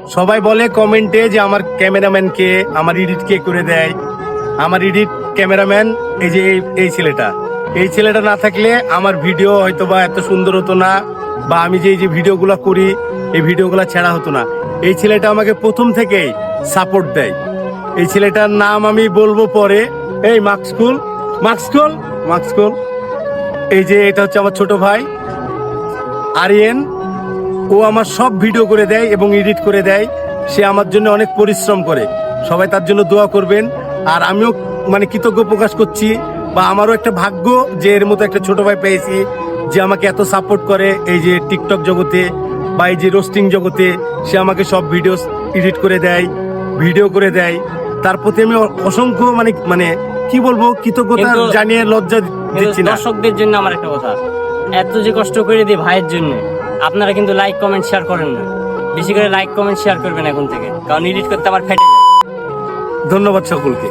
সবাই বলে কমেন্টে যে আমার ক্যামেরাম্যান কে, আমার এডিট কে করে দেয়। আমার এডিট ক্যামেরাম্যান এই যে এই ছেলেটা। এই ছেলেটা না থাকলে আমার ভিডিও হয়তো বা এত সুন্দর হতো না, বা আমি যে এই যে ভিডিওগুলো করি এই ভিডিওগুলো ছেড়া হতো না। এই ছেলেটা আমাকে প্রথম থেকেই সাপোর্ট দেয়। এই ছেলেটার নাম আমি বলবো পরে। এই মার্কসকুল, মার্কসকুল, মার্কসকুল। এই যে এটা হচ্ছে আমার ছোট ভাই আরিয়েন। ও আমার সব ভিডিও করে দেয় এবং এডিট করে দেয়। সে আমার জন্য অনেক পরিশ্রম করে। সবাই তার জন্য দোয়া করবেন। আর আমিও মানে কৃতজ্ঞ প্রকাশ করছি, বা আমারও একটা ভাগ্য যে এর মতো একটা ছোট ভাই পেয়েছি যে আমাকে এত সাপোর্ট করে এই যে টিকটক জগতে বা এই যে রোস্টিং জগতে। সে আমাকে সব ভিডিও এডিট করে দেয়, ভিডিও করে দেয়। তার প্রতি আমি অসংখ্য মানে মানে কি বলবো, কৃতজ্ঞতা কিন্তু- জানিয়ে লজ্জা দিচ্ছি না। দর্শকদের জন্য আমার একটা কথা, এত যে কষ্ট করে দিই ভাইয়ের জন্য, আপনারা কিন্তু লাইক কমেন্ট শেয়ার করেন না। বেশি করে লাইক কমেন্ট শেয়ার করবেন এখন থেকে, কারণ এডিট করতে আমার ফেটে যায়। ধন্যবাদ সকলকে।